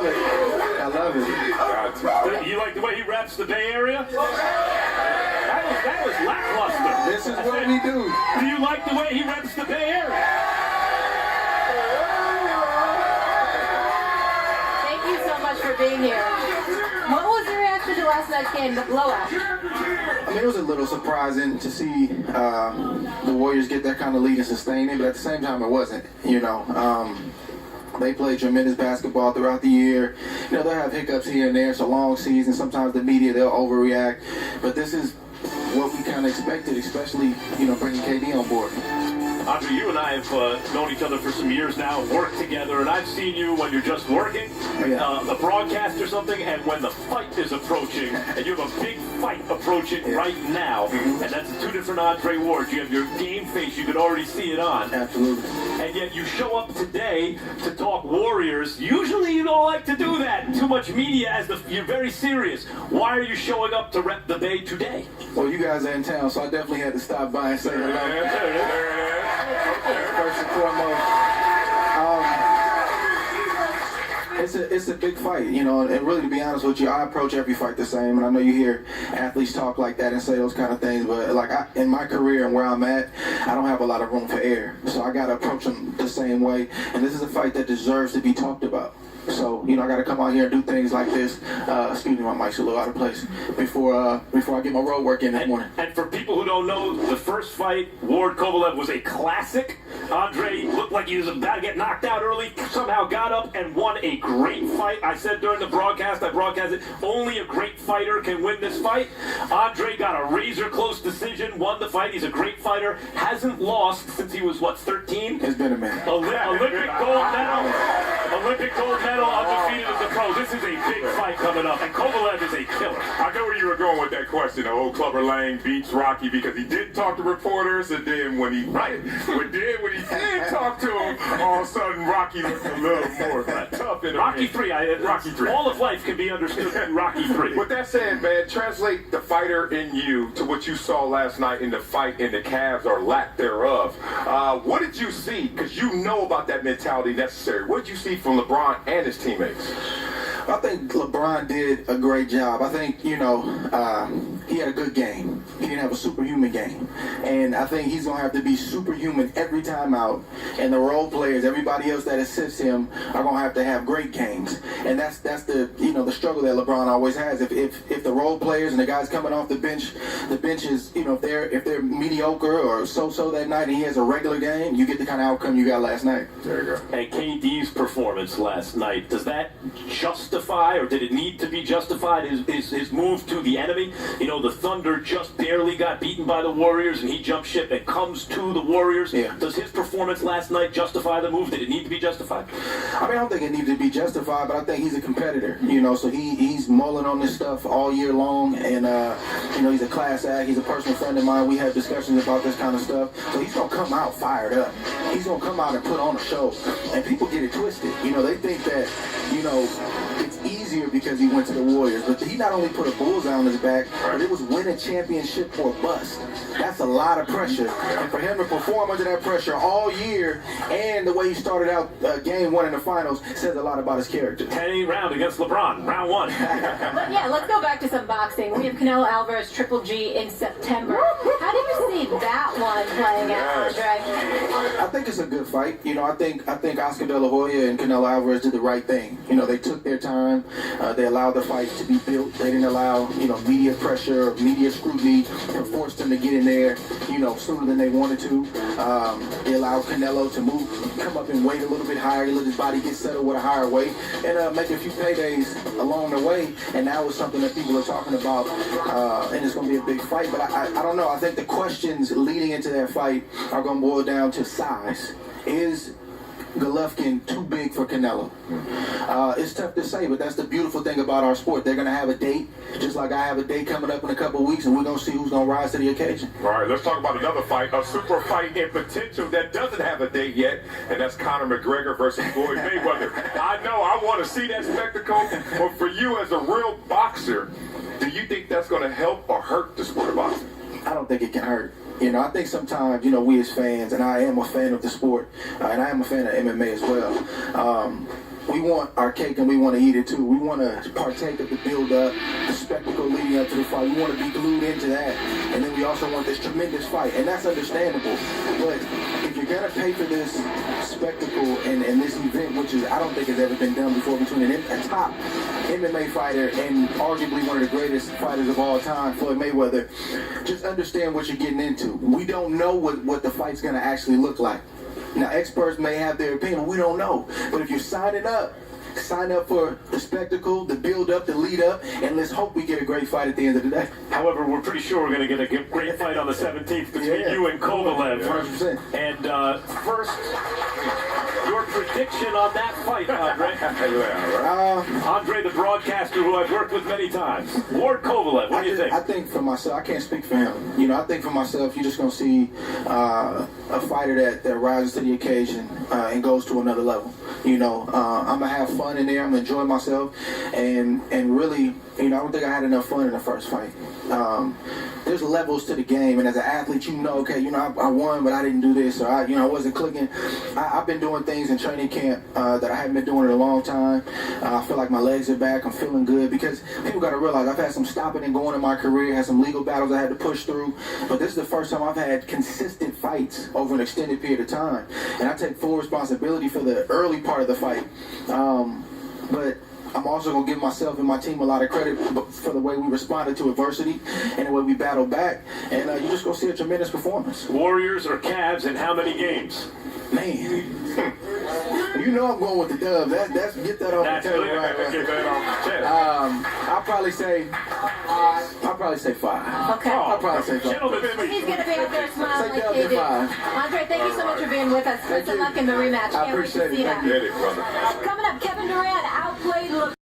love it. I love it. You like the way he reps the Bay Area? That was lackluster. This is what we do. Do you like the way he reps the Bay Area? Thank you so much for being here. What was your reaction to last night's game, the blowout? I mean, it was a little surprising to see the Warriors get that kind of lead and sustain it, but at the same time, it wasn't. They play tremendous basketball throughout the year. They'll have hiccups here and there. It's a long season. Sometimes the media, they'll overreact. But this is what we kind of expected, especially, bringing KD on board. Andre, you and I have known each other for some years now, worked together, and I've seen you when you're just working, a broadcast or something, and when the fight is approaching, and you have a big fight approaching right now, and that's two different Andre Wards. You have your game face, you can already see it on. Absolutely. And yet you show up today to talk Warriors. Usually you don't like to do that. Too much media as you're very serious. Why are you showing up to rep the Bay today? Well, you guys are in town, so I definitely had to stop by and say hello. First and foremost, it's a big fight, and really, to be honest with you, I approach every fight the same, and I know you hear athletes talk like that and say those kind of things, but in my career and where I'm at, I don't have a lot of room for error, so I got to approach them the same way, and this is a fight that deserves to be talked about. So, I got to come out here and do things like this. Excuse me, my mic's a little out of place. Before I get my road work in this morning. And for people who don't know, the first fight, Ward Kovalev, was a classic. Andre looked like he was about to get knocked out early, somehow got up and won a great fight. I said during the broadcast, I broadcasted, only a great fighter can win this fight. Andre got a razor-close decision, won the fight. He's a great fighter. Hasn't lost since he was, 13? It's been a minute. Olympic gold medal. Olympic gold medal, undefeated as a pro. This is a big fight coming up, and Kovalev is a killer. I know where you were going with that question. Old Clubber Lang beats Rocky because he didn't talk to reporters, and then when he did talk to him, all of a sudden Rocky looked a little more tough in Rocky 3. Rocky 3. All of life can be understood through Rocky 3. With that said, man, translate the fighter in you to what you saw last night in the fight in the Cavs, or lack thereof. What did you see? Because you know about that mentality necessary. What did you see from LeBron and his teammates? I think LeBron did a great job. I think, he had a good game. He didn't have a superhuman game. And I think he's going to have to be superhuman every time out. And the role players, everybody else that assists him, are going to have great games. And that's the, the struggle that LeBron always has. If the role players and the guys coming off the bench is, if they're mediocre or so-so that night and he has a regular game, you get the kind of outcome you got last night. There you go. And KD's performance last night, does that justify, or did it need to be justified, his move to the enemy? The Thunder just barely got beaten by the Warriors, and he jumped ship and comes to the Warriors. Yeah. Does his performance last night justify the move? Did it need to be justified? I don't think it needs to be justified, but I think he's a competitor, so he's mulling on this stuff all year long, and, he's a class act. He's a personal friend of mine. We have discussions about this kind of stuff, so he's going to come out fired up. He's going to come out and put on a show, and people get it twisted. They think that, it's easier because he went to the Warriors, but he not only put a bullseye on his back, but it was win a championship or bust. That's a lot of pressure, and for him to perform under that pressure all year, and the way he started out game one in the finals, says a lot about his character. 10-8 round against LeBron, round one. Yeah, let's go back to some boxing. We have Canelo Alvarez, Triple G in September. How did you see that one playing out, Andre? I think it's a good fight. I think Oscar De La Hoya and Canelo Alvarez did the right thing. They took their time. They allowed the fight to be built. They didn't allow, media pressure, media scrutiny, and forced them to get in there, sooner than they wanted to. They allowed Canelo to come up and weight a little bit higher, let his body get settled with a higher weight, and make a few paydays along the way. And that was something that people are talking about, and it's going to be a big fight. But I don't know. I think the questions leading into that fight are going to boil down to size. Is Golovkin too big for Canelo? It's tough to say, but that's the beautiful thing about our sport. They're going to have a date, just like I have a date coming up in a couple of weeks, and we're going to see who's going to rise to the occasion. All right, let's talk about another fight, a super fight in potential that doesn't have a date yet, and that's Conor McGregor versus Floyd Mayweather. I know, I want to see that spectacle, but for you as a real boxer, do you think that's going to help or hurt the sport of boxing? I don't think it can hurt. I think sometimes, we as fans, and I am a fan of the sport, and I am a fan of MMA as well, our cake and we want to eat it too. We want to partake of the build-up, the spectacle leading up to the fight. We want to be glued into that, and then we also want this tremendous fight, and that's understandable. But if you're gonna pay for this spectacle and this event, which is I don't think has ever been done before between a top MMA fighter and arguably one of the greatest fighters of all time, Floyd Mayweather, just understand what you're getting into. We don't know what the fight's gonna actually look like. Now, experts may have their opinion, we don't know. But if you're signing up, sign up for the spectacle, the build-up, the lead-up, and let's hope we get a great fight at the end of the day. However, we're pretty sure we're going to get a great fight on the 17th between you and Kovalev. 100%. And first, your prediction on that fight, Andre. Andre, the broadcaster who I've worked with many times. Ward Kovalev, what do you think? I think for myself, I can't speak for him. You know, I think for myself, you're just going to see a fighter that rises to the occasion and goes to another level. You know, I'm going to have fun in there. I'm going to enjoy myself. And really, you know, I don't think I had enough fun in the first fight. There's levels to the game, and as an athlete, you know, okay, you know, I won, but I didn't do this, or I wasn't clicking. I've been doing things in training camp that I haven't been doing in a long time. I feel like my legs are back. I'm feeling good because people got to realize I've had some stopping and going in my career, had some legal battles I had to push through, but this is the first time I've had consistent fights over an extended period of time, and I take full responsibility for the early part of the fight. But I'm also going to give myself and my team a lot of credit for the way we responded to adversity and the way we battled back. And you're just going to see a tremendous performance. Warriors or Cavs in how many games? Man. You know I'm going with the dub. That's get that off the table right there. Get that off the chest. I'll probably say 5. Okay. I'll probably say 5. Gentlemen, He's going to be out there smiling Say like they do. 5. Andre, thank you so much for being with us. Best of luck in the rematch. I Can't wait to appreciate it. see Thank that. Get it, brother. Coming up, Kevin Durant outplayed